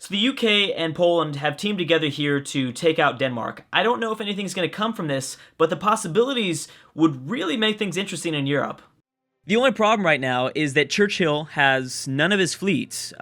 So the UK and Poland have teamed together here to take out Denmark. I don't know if anything's going to come from this, but the possibilities would really make things interesting in Europe. The only problem right now is that Churchill has none of his fleet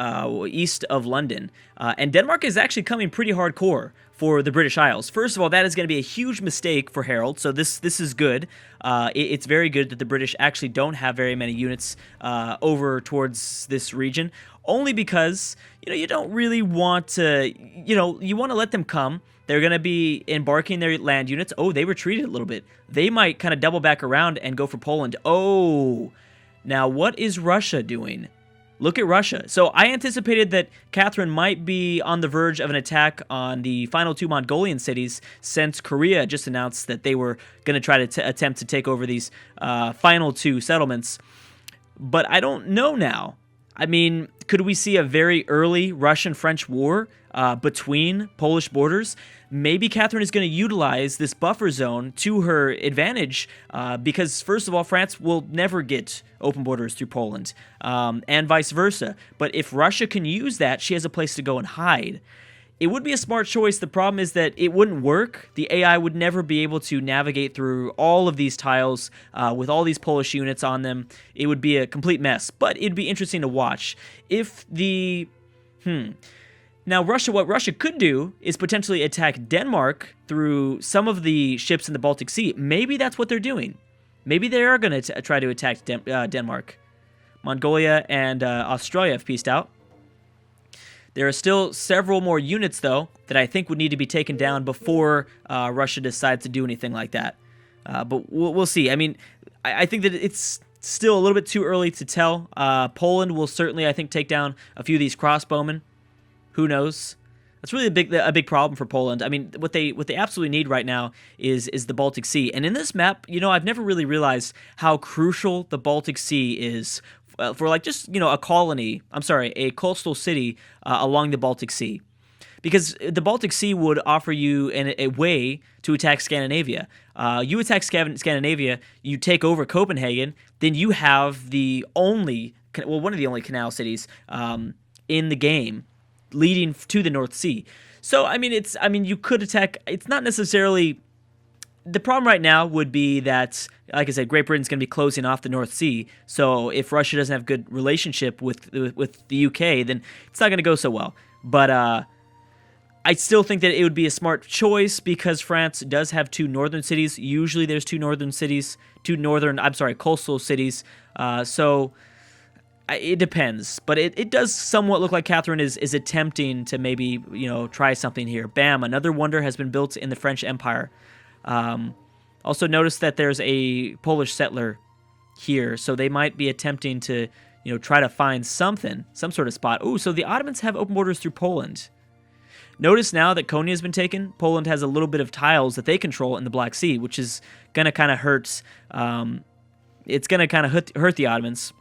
east of London, and Denmark is actually coming pretty hardcore for the British Isles. First of all, that is going to be a huge mistake for Harold, so this is good. It's very good that the British actually don't have very many units over towards this region, only because you don't really want to, you want to let them come. They're going to be embarking their land units. Oh, they retreated a little bit. They might kind of double back around and go for Poland. Oh, now what is Russia doing? Look at Russia. So I anticipated that Catherine might be on the verge of an attack on the final two Mongolian cities since Korea just announced that they were going to try to attempt to take over these final two settlements. But I don't know now. I mean, could we see a very early Russian-French war between Polish borders? Maybe Catherine is going to utilize this buffer zone to her advantage because, first of all, France will never get open borders through Poland and vice versa. But if Russia can use that, she has a place to go and hide. It would be a smart choice. The problem is that it wouldn't work. The AI would never be able to navigate through all of these tiles with all these Polish units on them. It would be a complete mess, but it'd be interesting to watch. If the... Now, what Russia could do is potentially attack Denmark through some of the ships in the Baltic Sea. Maybe that's what they're doing. Maybe they are going to try to attack Denmark. Mongolia and Australia have peaced out. There are still several more units, though, that I think would need to be taken down before Russia decides to do anything like that. But we'll see. I mean, I think that it's still a little bit too early to tell. Poland will certainly, I think, take down a few of these crossbowmen. Who knows? That's really a big problem for Poland. I mean, what they absolutely need right now is the Baltic Sea. And in this map, I've never really realized how crucial the Baltic Sea is for like just a coastal city along the Baltic Sea, because the Baltic Sea would offer you a way to attack Scandinavia. You attack Scandinavia, you take over Copenhagen, then you have one of the only canal cities in the game leading to the North Sea. So you could attack. It's not necessarily. The problem right now would be that, like I said, Great Britain's going to be closing off the North Sea. So if Russia doesn't have good relationship with the UK, then it's not going to go so well. But I still think that it would be a smart choice because France does have two northern cities. Usually there's coastal cities. So it depends. But it does somewhat look like Catherine is attempting to maybe, try something here. Bam, another wonder has been built in the French Empire. Also notice that there's a Polish settler here, so they might be attempting to, try to find some sort of spot. Oh, so the Ottomans have open borders through Poland. Notice now that Konya has been taken, Poland has a little bit of tiles that they control in the Black Sea, which is going to kind of hurt. It's going to kind of hurt the Ottomans.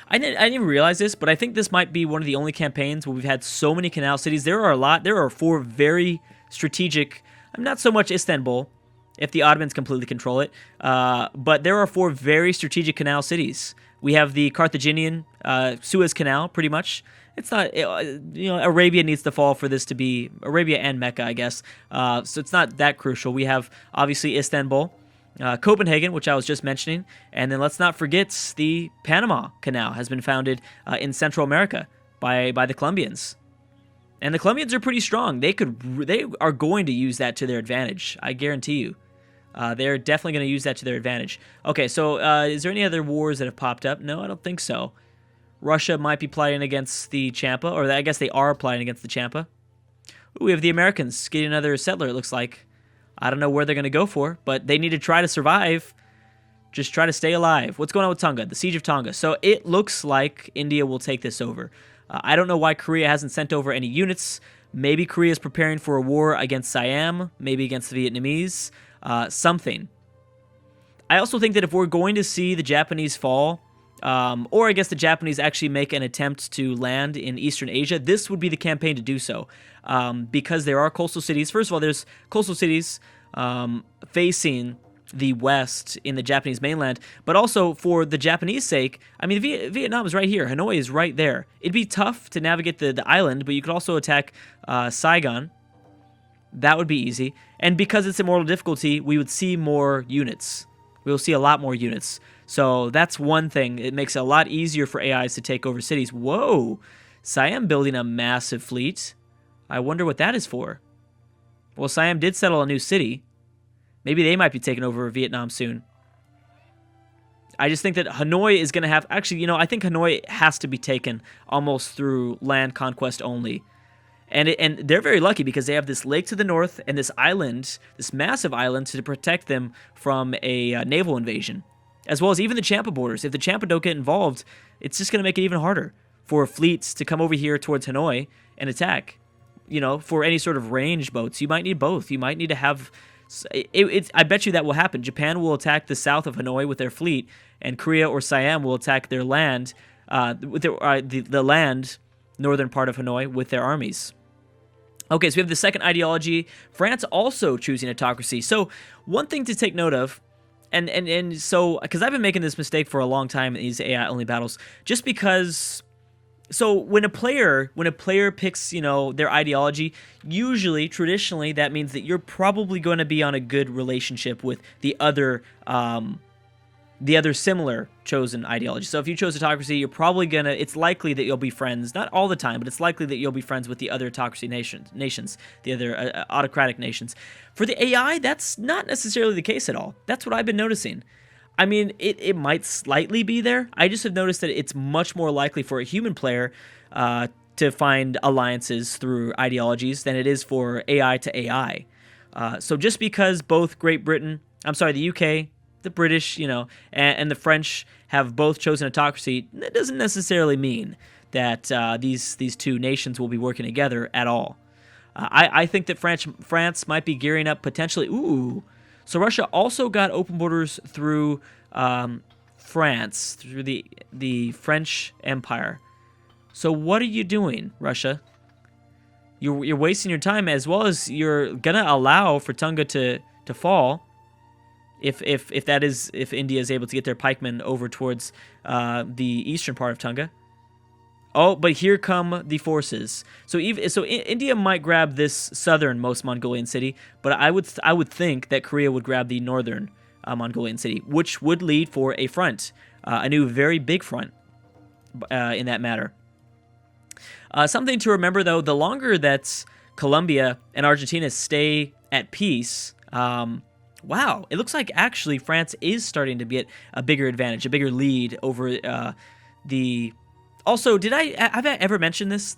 I didn't even realize this, but I think this might be one of the only campaigns where we've had so many canal cities. There are a lot. There are 4 very strategic. Not so much Istanbul, if the Ottomans completely control it, but there are 4 very strategic canal cities. We have the Carthaginian Suez Canal, pretty much. It's not, Arabia needs to fall for this to be, Arabia and Mecca, I guess. So it's not that crucial. We have, obviously, Istanbul, Copenhagen, which I was just mentioning, and then let's not forget the Panama Canal has been founded in Central America by the Colombians. And the Colombians are pretty strong. They are going to use that to their advantage. I guarantee you. They're definitely going to use that to their advantage. Okay, so is there any other wars that have popped up? No, I don't think so. Russia might be plotting against the Champa, or I guess they are plotting against the Champa. Ooh, we have the Americans getting another settler, it looks like. I don't know where they're going to go for, but they need to try to survive. Just try to stay alive. What's going on with Tonga? The Siege of Tonga. So it looks like India will take this over. I don't know why Korea hasn't sent over any units. Maybe Korea is preparing for a war against Siam, maybe against the Vietnamese, something. I also think that if we're going to see the Japanese fall, or I guess the Japanese actually make an attempt to land in Eastern Asia, this would be the campaign to do so. Because there are coastal cities. First of all, there's coastal cities facing the West in the Japanese mainland, but also for the Japanese sake. I mean, Vietnam is right here. Hanoi is right there. It'd be tough to navigate the island, but you could also attack Saigon. That would be easy. And because it's immortal difficulty, we would see more units. We will see a lot more units. So that's one thing. It makes it a lot easier for AIs to take over cities. Whoa! Siam building a massive fleet. I wonder what that is for. Well, Siam did settle a new city. Maybe they might be taking over Vietnam soon. I just think that Hanoi is going to have... Actually, I think Hanoi has to be taken almost through land conquest only. And they're very lucky because they have this lake to the north and this island, this massive island, to protect them from a naval invasion. As well as even the Champa borders. If the Champa don't get involved, it's just going to make it even harder for fleets to come over here towards Hanoi and attack. For any sort of range boats, you might need both. You might need to have... I bet you that will happen. Japan will attack the south of Hanoi with their fleet, and Korea or Siam will attack their land, with the land, northern part of Hanoi, with their armies. Okay, so we have the second ideology. France also choosing autocracy. So one thing to take note of, and so, because I've been making this mistake for a long time in these AI-only battles, just because... So when a player picks, their ideology, usually, traditionally, that means that you're probably going to be on a good relationship with the other similar chosen ideology. So if you chose autocracy, you're probably it's likely that you'll be friends, not all the time, but it's likely that you'll be friends with the other autocracy nations, the other autocratic nations. For the AI, that's not necessarily the case at all. That's what I've been noticing. I mean, it might slightly be there. I just have noticed that it's much more likely for a human player to find alliances through ideologies than it is for AI to AI. So just because both the UK, the British, and the French have both chosen autocracy, that doesn't necessarily mean that these two nations will be working together at all. I think that France might be gearing up potentially. Ooh. So Russia also got open borders through France, through the French Empire. So what are you doing, Russia? You're wasting your time, as well as you're gonna allow for Tonga to fall. If India is able to get their pikemen over towards the eastern part of Tonga. Oh, but here come the forces. So India might grab this southernmost Mongolian city, but I would think that Korea would grab the northern Mongolian city, which would lead for a front, a new very big front in that matter. Something to remember, though, the longer that Colombia and Argentina stay at peace, wow, it looks like actually France is starting to get a bigger advantage, a bigger lead over the... Also, have I ever mentioned this?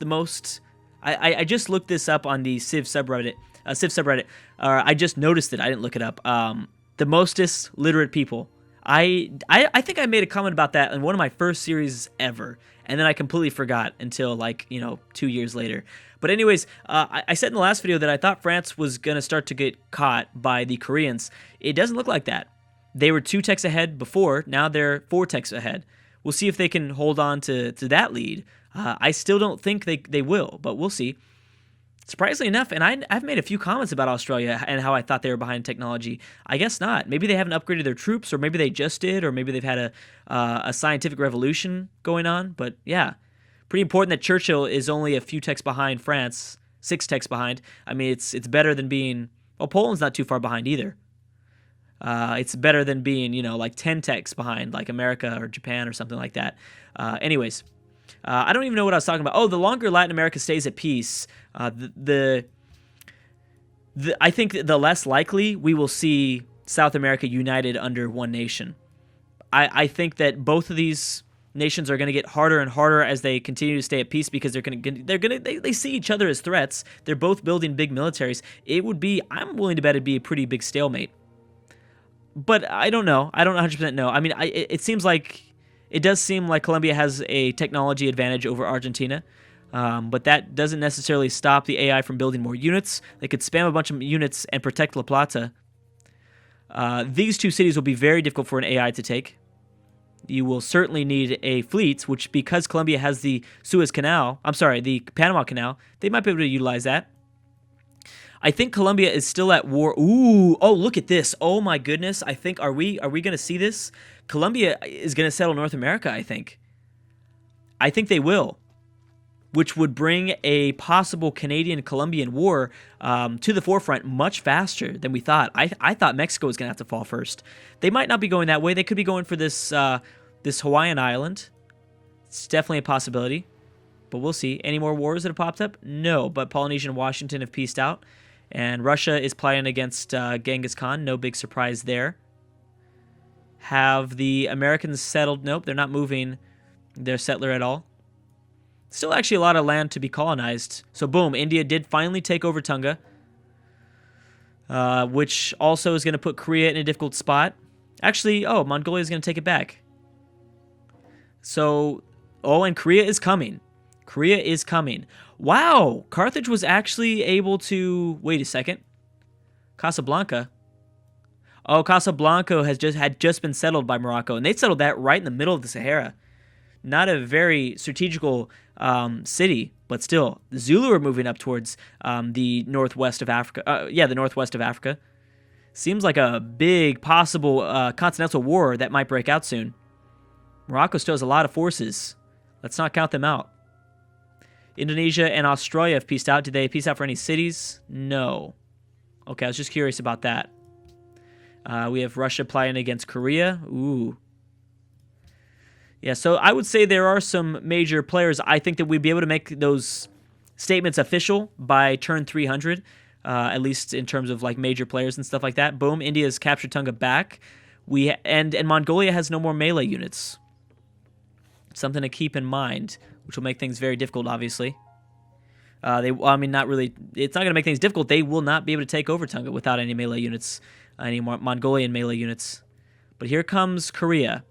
I just looked this up on the Civs subreddit. I just noticed it. I didn't look it up. The mostest literate people. I think I made a comment about that in one of my first series ever, and then I completely forgot until 2 years later. But anyways, I said in the last video that I thought France was gonna start to get caught by the Koreans. It doesn't look like that. They were 2 techs ahead before. Now they're 4 techs ahead. We'll see if they can hold on to that lead. I still don't think they will, but we'll see. Surprisingly enough, and I've made a few comments about Australia and how I thought they were behind technology. I guess not. Maybe they haven't upgraded their troops, or maybe they just did, or maybe they've had a scientific revolution going on. But yeah, pretty important that Churchill is only a few techs behind France, 6 techs behind. I mean, it's better than being... Well, Poland's not too far behind either. It's better than being, 10 techs behind, like America or Japan or something like that. Anyways, I don't even know what I was talking about. Oh, the longer Latin America stays at peace, I think the less likely we will see South America united under one nation. I think that both of these nations are going to get harder and harder as they continue to stay at peace because they see each other as threats. They're both building big militaries. I'm willing to bet it'd be a pretty big stalemate. But I don't know. I don't 100% know. I mean, it does seem like Colombia has a technology advantage over Argentina, but that doesn't necessarily stop the AI from building more units. They could spam a bunch of units and protect La Plata. These 2 cities will be very difficult for an AI to take. You will certainly need a fleet, which, because Colombia has the Panama Canal, they might be able to utilize that. I think Colombia is still at war. Ooh, oh, look at this. Oh my goodness. I think are we going to see this? Colombia is going to settle North America, I think. I think they will, which would bring a possible Canadian-Colombian war to the forefront much faster than we thought. I thought Mexico was going to have to fall first. They might not be going that way. They could be going for this this Hawaiian island. It's definitely a possibility, but we'll see. Any more wars that have popped up? No, but Polynesia and Washington have peaced out, and Russia is plotting against Genghis Khan. No big surprise there. Have the Americans settled? Nope, they're not moving their settler at all. Still actually a lot of land to be colonized. So boom, India did finally take over Tonga, which also is going to put Korea in a difficult spot. Actually, Mongolia is going to take it back. So, and Korea is coming. Korea is coming. Wow, Carthage was actually able to, wait a second. Casablanca. Oh, Casablanca had just been settled by Morocco, and they settled that right in the middle of the Sahara. Not a very strategical city, but still, the Zulu are moving up towards the northwest of Africa. The northwest of Africa. Seems like a big possible continental war that might break out soon. Morocco still has a lot of forces. Let's not count them out. Indonesia and Australia have peaced out. Did they peace out for any cities? No. Okay, I was just curious about that. We have Russia plotting against Korea. Ooh. Yeah, so I would say there are some major players. I think that we'd be able to make those statements official by turn 300, at least in terms of like major players and stuff like that. Boom, India's captured Tonga back. And Mongolia has no more melee units. Something to keep in mind, which will make things very difficult, obviously. Not really. It's not going to make things difficult. They will not be able to take over Tonga without any melee units, any more Mongolian melee units. But here comes Korea.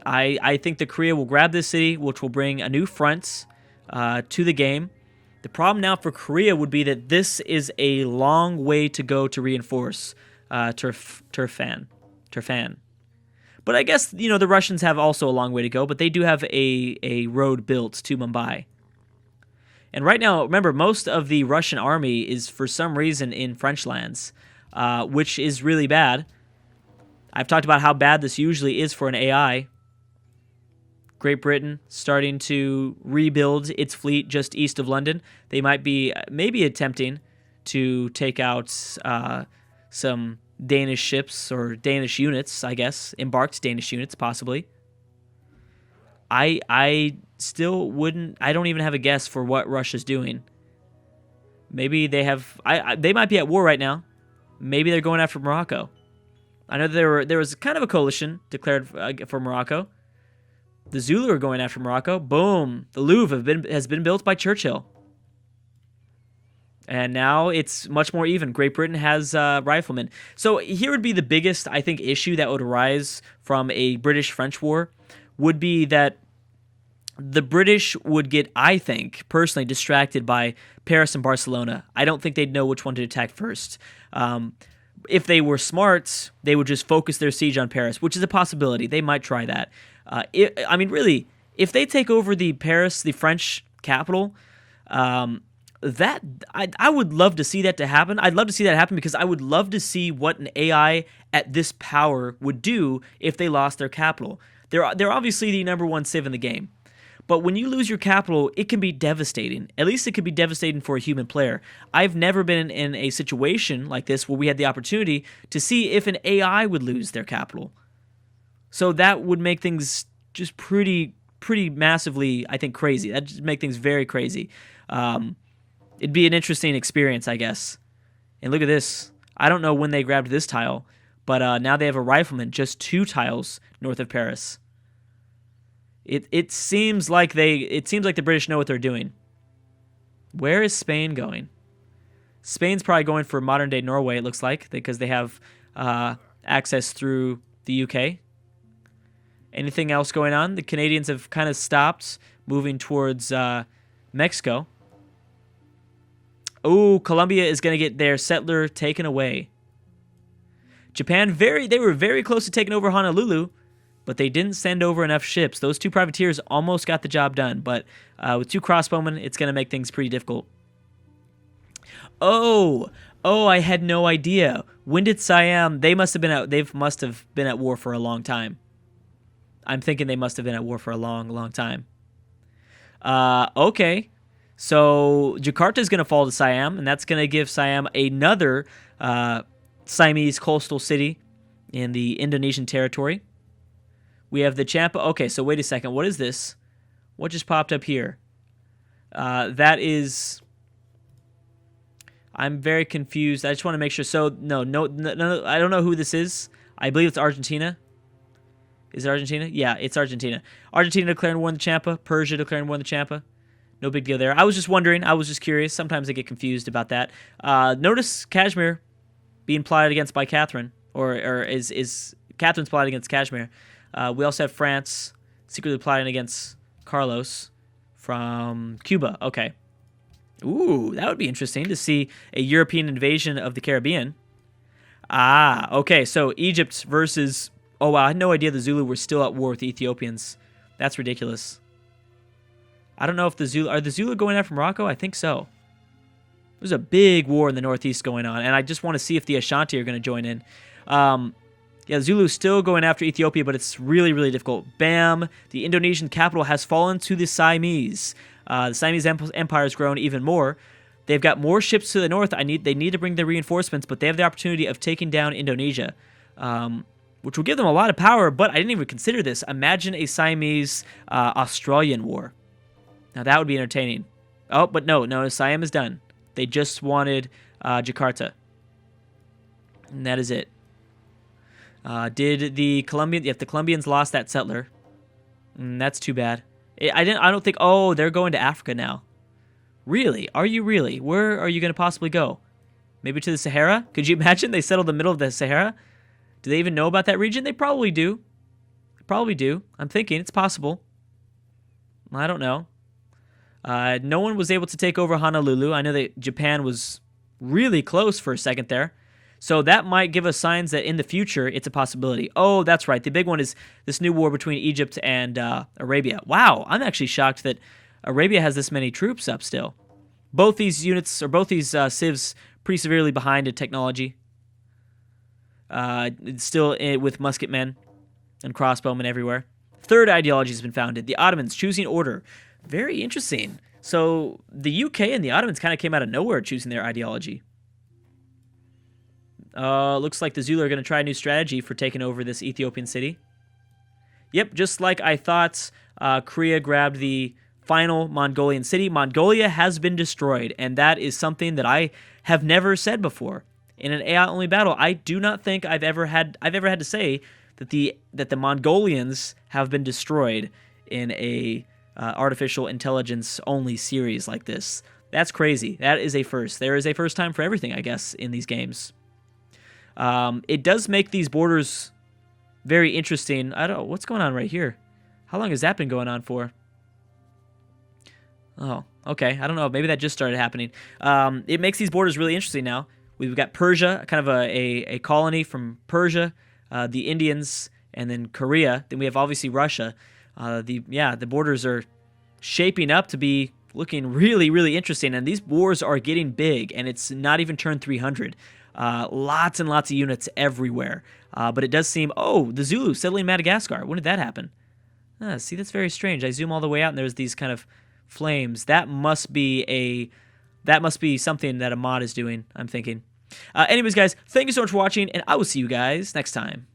I think that Korea will grab this city, which will bring a new front to the game. The problem now for Korea would be that this is a long way to go to reinforce Turfan. But I guess, the Russians have also a long way to go, but they do have a road built to Mumbai. And right now, remember, most of the Russian army is for some reason in French lands, which is really bad. I've talked about how bad this usually is for an AI. Great Britain starting to rebuild its fleet just east of London. They might be maybe attempting to take out some Danish ships or Danish units, I guess. Embarked Danish units, possibly. I still wouldn't... I don't even have a guess for what Russia's doing. Maybe they have... they might be at war right now. Maybe they're going after Morocco. I know there was kind of a coalition declared for Morocco. The Zulu are going after Morocco. Boom. The Louvre has been built by Churchill. And now it's much more even. Great Britain has riflemen. So here would be the biggest, I think, issue that would arise from a British-French war would be that the British would get, I think, personally distracted by Paris and Barcelona. I don't think they'd know which one to attack first. If they were smart, they would just focus their siege on Paris, which is a possibility. They might try that. Really, if they take over the French capital, I would love to see that to happen. I'd love to see that happen because I would love to see what an AI at this power would do if they lost their capital. They're obviously the number one civ in the game. But when you lose your capital, it can be devastating. At least it could be devastating for a human player. I've never been in a situation like this where we had the opportunity to see if an AI would lose their capital. So that would make things just pretty massively, I think, crazy. That'd just make things very crazy. It'd be an interesting experience, I guess. And look at this. I don't know when they grabbed this tile, but now they have a rifleman just 2 tiles north of Paris. It seems like the British know what they're doing. Where is Spain going? Spain's probably going for modern-day Norway, it looks like, because they have access through the UK. Anything else going on? The Canadians have kind of stopped moving towards Mexico. Oh, Colombia is going to get their settler taken away. Japan, they were very close to taking over Honolulu, but they didn't send over enough ships. Those 2 privateers almost got the job done, but with 2 crossbowmen, it's going to make things pretty difficult. Oh, I had no idea. When did Siam? They must have been at. They must have been at war for a long time. I'm thinking they must have been at war for a long, long time. Okay. So Jakarta is going to fall to Siam, and that's going to give Siam another Siamese coastal city in the Indonesian territory. We have the Champa. Okay, so wait a second. What is this? What just popped up here? That is... I'm very confused. I just want to make sure. So, no, I don't know who this is. I believe it's Argentina. Is it Argentina? Yeah, it's Argentina. Argentina declaring war on the Champa. Persia declaring war on the Champa. No big deal there. I was just wondering. I was just curious. Sometimes I get confused about that. Notice Kashmir being plotted against by Catherine. Or is Catherine's plotted against Kashmir. We also have France secretly plotting against Carlos from Cuba. Okay. Ooh, that would be interesting to see a European invasion of the Caribbean. Okay. So Egypt versus... Oh, wow. I had no idea the Zulu were still at war with the Ethiopians. That's ridiculous. I don't know if the Zulu... Are the Zulu going after Morocco? I think so. There's a big war in the northeast going on, and I just want to see if the Ashanti are going to join in. Yeah, Zulu's still going after Ethiopia, but it's really, really difficult. Bam! The Indonesian capital has fallen to the Siamese. The Siamese Empire has grown even more. They've got more ships to the north. They need to bring their reinforcements, but they have the opportunity of taking down Indonesia, which will give them a lot of power, but I didn't even consider this. Imagine a Siamese-Australian war. Now, that would be entertaining. Oh, but no, Siam is done. They just wanted Jakarta. And that is it. Did the Colombian... If the Colombians lost that settler, that's too bad. I don't think... Oh, they're going to Africa now. Really? Are you really? Where are you going to possibly go? Maybe to the Sahara? Could you imagine they settled the middle of the Sahara? Do they even know about that region? They probably do. Probably do. I'm thinking it's possible. I don't know. No one was able to take over Honolulu. I know that Japan was really close for a second there. So that might give us signs that in the future it's a possibility. Oh, that's right. The big one is this new war between Egypt and Arabia. Wow, I'm actually shocked that Arabia has this many troops up still. Both these units, or both these civs, pretty severely behind in technology. Still with musketmen and crossbowmen everywhere. Third ideology has been founded. The Ottomans, choosing order. Very interesting. So the UK and the Ottomans kind of came out of nowhere choosing their ideology. Looks like the Zulu are going to try a new strategy for taking over this Ethiopian city. Yep, just like I thought, Korea grabbed the final Mongolian city. Mongolia has been destroyed, and that is something that I have never said before. In an AI-only battle, I do not think I've ever had to say that the Mongolians have been destroyed in a artificial intelligence-only series like this. That's crazy. That is a first. There is a first time for everything, I guess, in these games. It does make these borders very interesting. I don't know. What's going on right here? How long has that been going on for? Oh, okay. I don't know. Maybe that just started happening. It makes these borders really interesting now. We've got Persia, kind of a colony from Persia, the Indians, and then Korea. Then we have obviously Russia. The borders are shaping up to be looking really, really interesting. And these wars are getting big, and it's not even turned 300. Lots and lots of units everywhere. But it does seem... Oh, the Zulu settling Madagascar. When did that happen? See, that's very strange. I zoom all the way out, and there's these kind of flames. That must be something that a mod is doing, I'm thinking. Anyways, guys, thank you so much for watching, and I will see you guys next time.